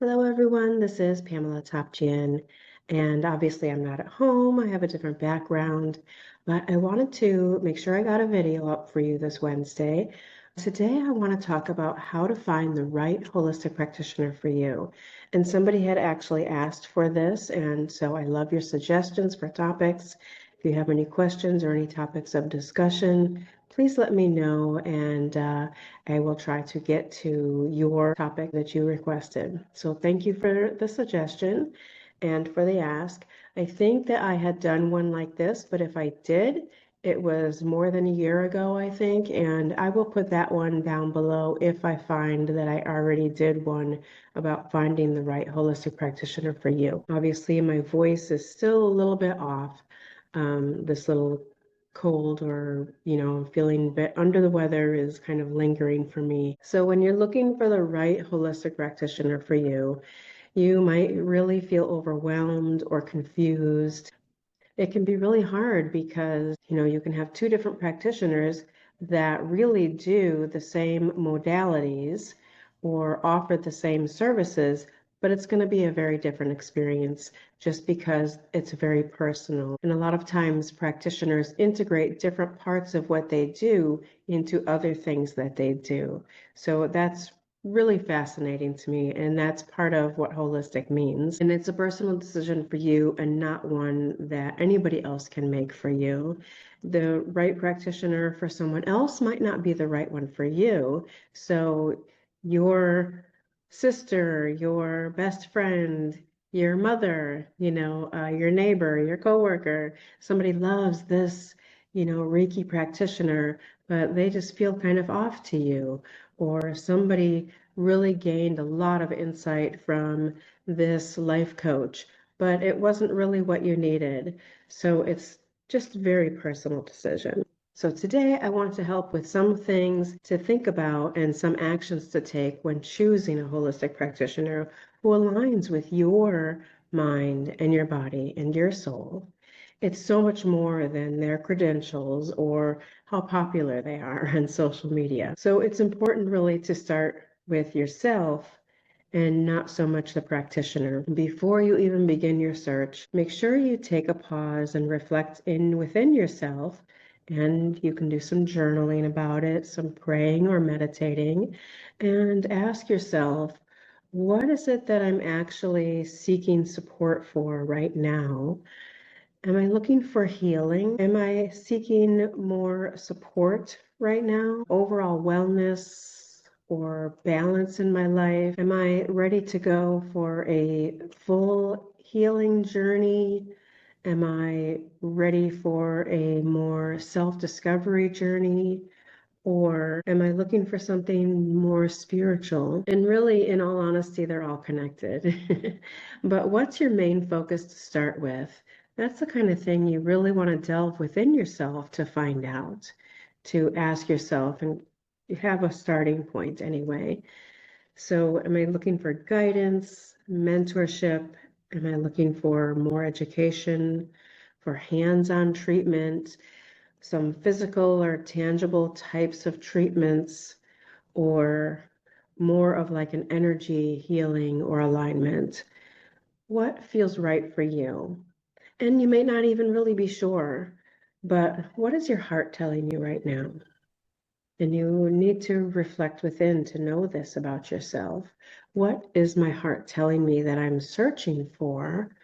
Hello, everyone. This is Pamela Topjian, and obviously, I'm not at home. I have a different background, but I wanted to make sure I got a video up for you this Wednesday. Today, I want to talk about how to find the right holistic practitioner for you. And somebody had actually asked for this, and so I love your suggestions for topics. If you have any questions or any topics of discussion, please let me know, and I will try to get to your topic that you requested. So thank you for the suggestion and for the ask. I think that I had done one like this, but if I did, it was more than a year ago, I think, and I will put that one down below if I find that I already did one about finding the right holistic practitioner for you. Obviously, my voice is still a little bit off. This little cold or, feeling a bit under the weather is kind of lingering for me. So when you're looking for the right holistic practitioner for you, you might really feel overwhelmed or confused. It can be really hard because, you can have two different practitioners that really do the same modalities or offer the same services, but it's going to be a very different experience just because it's very personal. And a lot of times practitioners integrate different parts of what they do into other things that they do. So that's really fascinating to me, and that's part of what holistic means. And it's a personal decision for you and not one that anybody else can make for you. The right practitioner for someone else might not be the right one for you. So your sister, your best friend, your mother, your neighbor, your coworker, somebody loves this, Reiki practitioner, but they just feel kind of off to you. Or somebody really gained a lot of insight from this life coach, but it wasn't really what you needed. So it's just a very personal decision. So today I want to help with some things to think about and some actions to take when choosing a holistic practitioner who aligns with your mind and your body and your soul. It's so much more than their credentials or how popular they are on social media. So it's important really to start with yourself and not so much the practitioner. Before you even begin your search, make sure you take a pause and reflect in within yourself. And you can do some journaling about it, some praying or meditating, and ask yourself, what is it that I'm actually seeking support for right now? Am I looking for healing? Am I seeking more support right now? Overall wellness or balance in my life? Am I ready to go for a full healing journey? Am I ready for a more self-discovery journey? Or am I looking for something more spiritual? And really, in all honesty, they're all connected. But what's your main focus to start with? That's the kind of thing you really want to delve within yourself to find out, to ask yourself, and you have a starting point anyway. So, am I looking for guidance, mentorship? Am I looking for more education, for hands-on treatment? Some physical or tangible types of treatments, or more of like an energy healing or alignment? What feels right for you? And you may not even really be sure, but what is your heart telling you right now? And you need to reflect within to know this about yourself. What is my heart telling me that I'm searching for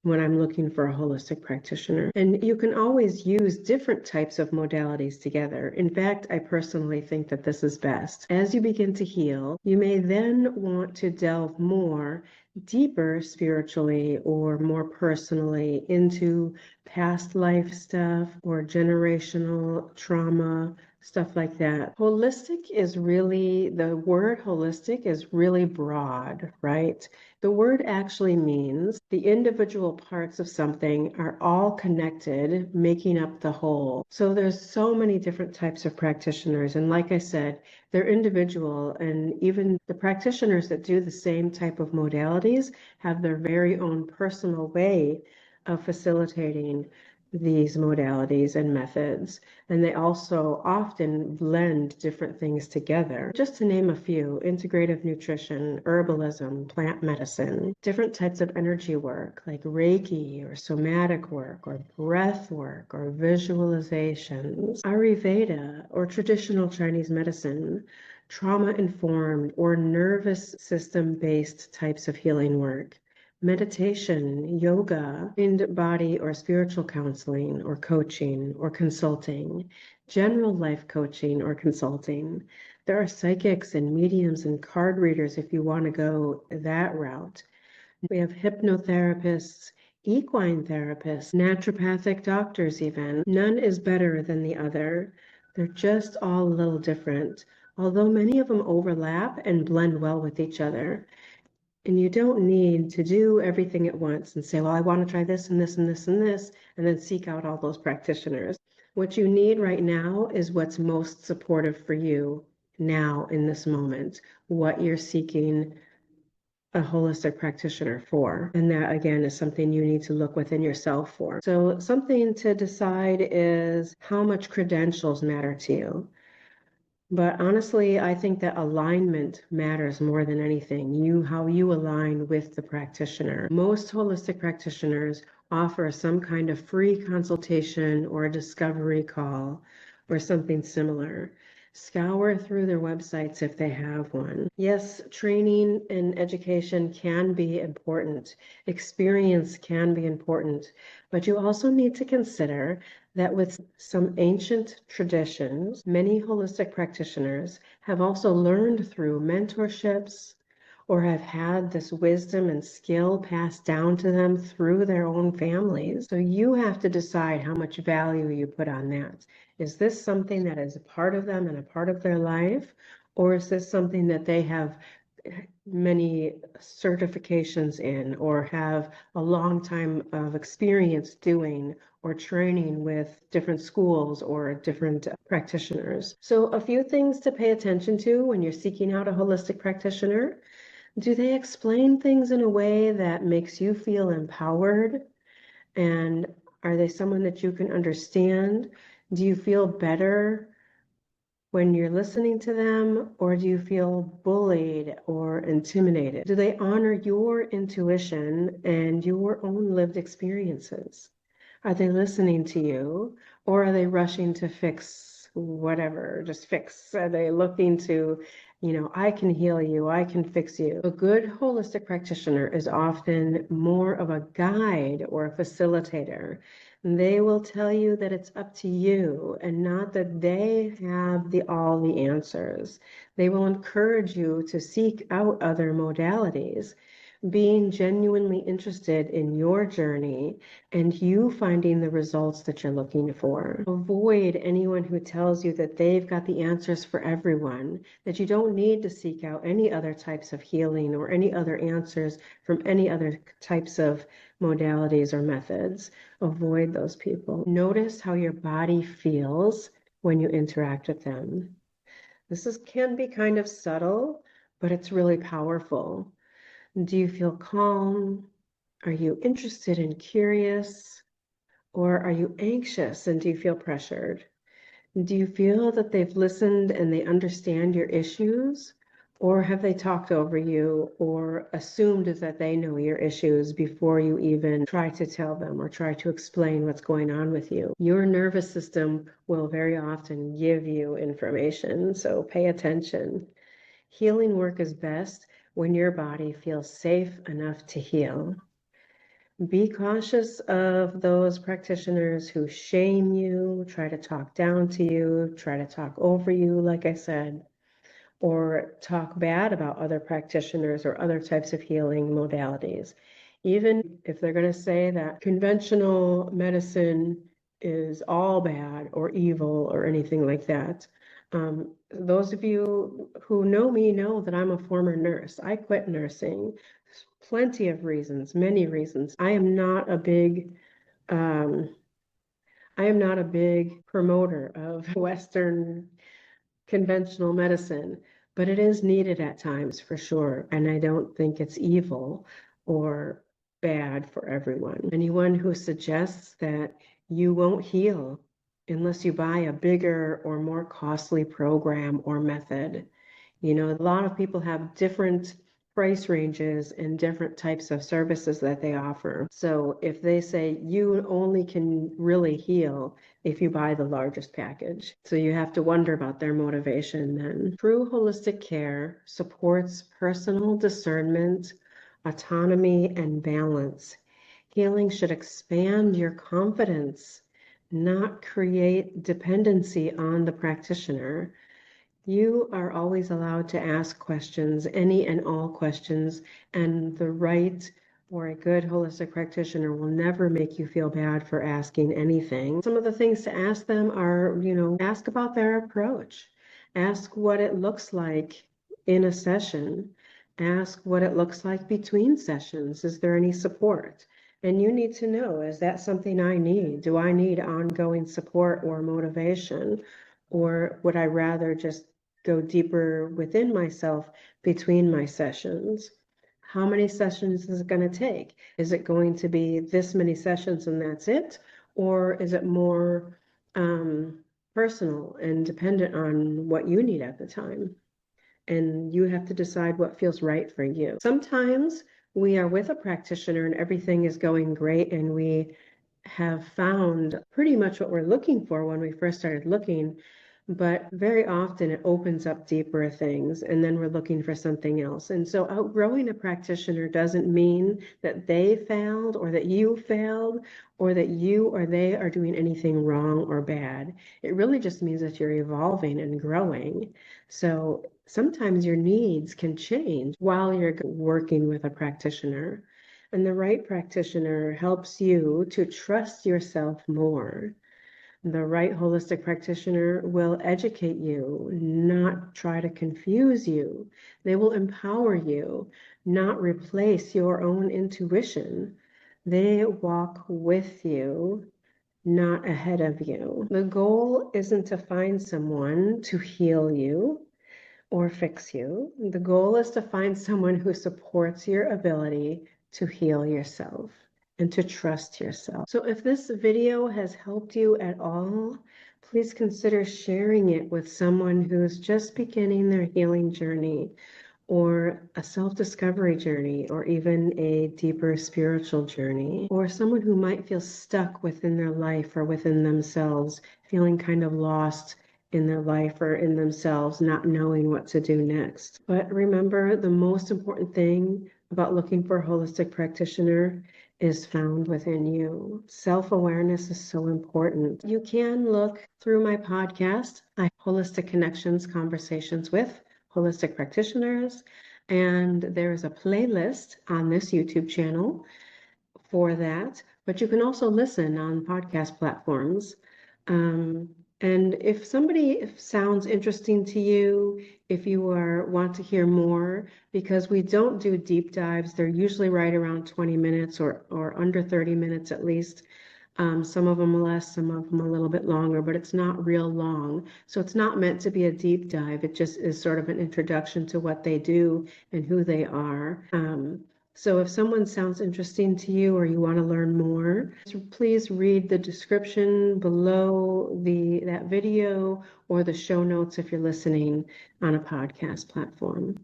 when I'm looking for a holistic practitioner? And you can always use different types of modalities together. In fact, I personally think that this is best. As you begin to heal, you may then want to delve more deeper spiritually or more personally into past life stuff or generational trauma, stuff like that. Holistic is really, the word holistic is really broad, right? The word actually means the individual parts of something are all connected, making up the whole. So there's so many different types of practitioners. And like I said, they're individual, and even the practitioners that do the same type of modalities have their very own personal way of facilitating these modalities and methods, and they also often blend different things together. Just to name a few: integrative nutrition, herbalism, plant medicine, different types of energy work like Reiki or somatic work or breath work or visualizations, Ayurveda or traditional Chinese medicine, trauma-informed or nervous system-based types of healing work, meditation, yoga, mind, body, or spiritual counseling, or coaching, or consulting, general life coaching, or consulting. There are psychics and mediums and card readers if you want to go that route. We have hypnotherapists, equine therapists, naturopathic doctors even. None is better than the other. They're just all a little different, although many of them overlap and blend well with each other. And you don't need to do everything at once and say, well, I want to try this and this and this and this, and then seek out all those practitioners. What you need right now is what's most supportive for you now in this moment, what you're seeking a holistic practitioner for. And that, again, is something you need to look within yourself for. So something to decide is how much credentials matter to you. But honestly, I think that alignment matters more than anything. How you align with the practitioner. Most holistic practitioners offer some kind of free consultation or a discovery call or something similar. Scour through their websites if they have one. Yes, training and education can be important. Experience can be important, but you also need to consider that with some ancient traditions, many holistic practitioners have also learned through mentorships or have had this wisdom and skill passed down to them through their own families. So you have to decide how much value you put on that. Is this something that is a part of them and a part of their life? Or is this something that they have many certifications in or have a long time of experience doing or training with different schools or different practitioners? So a few things to pay attention to when you're seeking out a holistic practitioner. Do they explain things in a way that makes you feel empowered? And are they someone that you can understand? Do you feel better when you're listening to them, or do you feel bullied or intimidated? Do they honor your intuition and your own lived experiences? Are they listening to you, or are they rushing to fix whatever? Just fix. Are they looking to, I can heal you, I can fix you? A good holistic practitioner is often more of a guide or a facilitator. They will tell you that it's up to you and not that they have all the answers. They will encourage you to seek out other modalities, being genuinely interested in your journey and you finding the results that you're looking for. Avoid anyone who tells you that they've got the answers for everyone, that you don't need to seek out any other types of healing or any other answers from any other types of modalities or methods. Avoid those people. Notice how your body feels when you interact with them. Can be kind of subtle, but it's really powerful. Do you feel calm? Are you interested and curious? Or are you anxious and do you feel pressured? Do you feel that they've listened and they understand your issues? Or have they talked over you or assumed that they know your issues before you even try to tell them or try to explain what's going on with you? Your nervous system will very often give you information, so pay attention. Healing work is best when your body feels safe enough to heal. Be cautious of those practitioners who shame you, try to talk down to you, try to talk over you, like I said, or talk bad about other practitioners or other types of healing modalities. Even if they're going to say that conventional medicine is all bad or evil or anything like that. Those of you who know me know that I'm a former nurse. I quit nursing. Plenty of reasons, many reasons. I am not a big promoter of Western conventional medicine, but it is needed at times for sure. And I don't think it's evil or bad for everyone. Anyone who suggests that You won't heal unless you buy a bigger or more costly program or method. You know, a lot of people have different price ranges and different types of services that they offer. So if they say you only can really heal if you buy the largest package, so you have to wonder about their motivation then. True holistic care supports personal discernment, autonomy, and balance. Healing should expand your confidence, not create dependency on the practitioner. You are always allowed to ask questions, any and all questions, and the right or a good holistic practitioner will never make you feel bad for asking anything. Some of the things to ask them are, ask about their approach. Ask what it looks like in a session. Ask what it looks like between sessions. Is there any support? And you need to know, is that something I need? Do I need ongoing support or motivation? Or would I rather just go deeper within myself between my sessions? How many sessions is it going to take? Is it going to be this many sessions and that's it? Or is it more personal and dependent on what you need at the time? And you have to decide what feels right for you. Sometimes we are with a practitioner and everything is going great and we have found pretty much what we're looking for when we first started looking, but very often it opens up deeper things and then we're looking for something else. And so outgrowing a practitioner doesn't mean that they failed or that you failed or that you or they are doing anything wrong or bad. It really just means that you're evolving and growing. So sometimes your needs can change while you're working with a practitioner. And the right practitioner helps you to trust yourself more. The right holistic practitioner will educate you, not try to confuse you. They will empower you, not replace your own intuition. They walk with you, not ahead of you. The goal isn't to find someone to heal you or fix you. The goal is to find someone who supports your ability to heal yourself and to trust yourself. So if this video has helped you at all, please consider sharing it with someone who's just beginning their healing journey or a self-discovery journey, or even a deeper spiritual journey, or someone who might feel stuck within their life or within themselves, feeling kind of lost in their life or in themselves, not knowing what to do next. But remember, the most important thing about looking for a holistic practitioner is found within you. Self-awareness is so important. You can look through my podcast, Holistic Connections Conversations with Holistic Practitioners, and there's a playlist on this YouTube channel for that, but you can also listen on podcast platforms. And if somebody sounds interesting to you, if you want to hear more, because we don't do deep dives, they're usually right around 20 minutes or under 30 minutes at least. Some of them less, some of them a little bit longer, but it's not real long. So it's not meant to be a deep dive. It just is sort of an introduction to what they do and who they are. So if someone sounds interesting to you or you want to learn more, please read the description below that video or the show notes if you're listening on a podcast platform.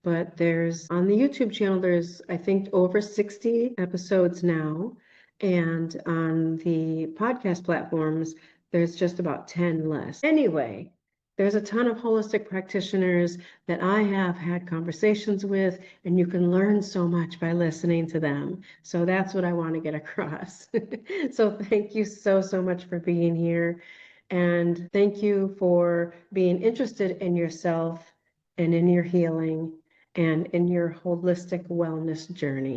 But on the YouTube channel, there's, I think, over 60 episodes now. And on the podcast platforms, there's just about 10 less. Anyway, there's a ton of holistic practitioners that I have had conversations with, and you can learn so much by listening to them. So that's what I want to get across. So thank you so, so much for being here. And thank you for being interested in yourself and in your healing and in your holistic wellness journey.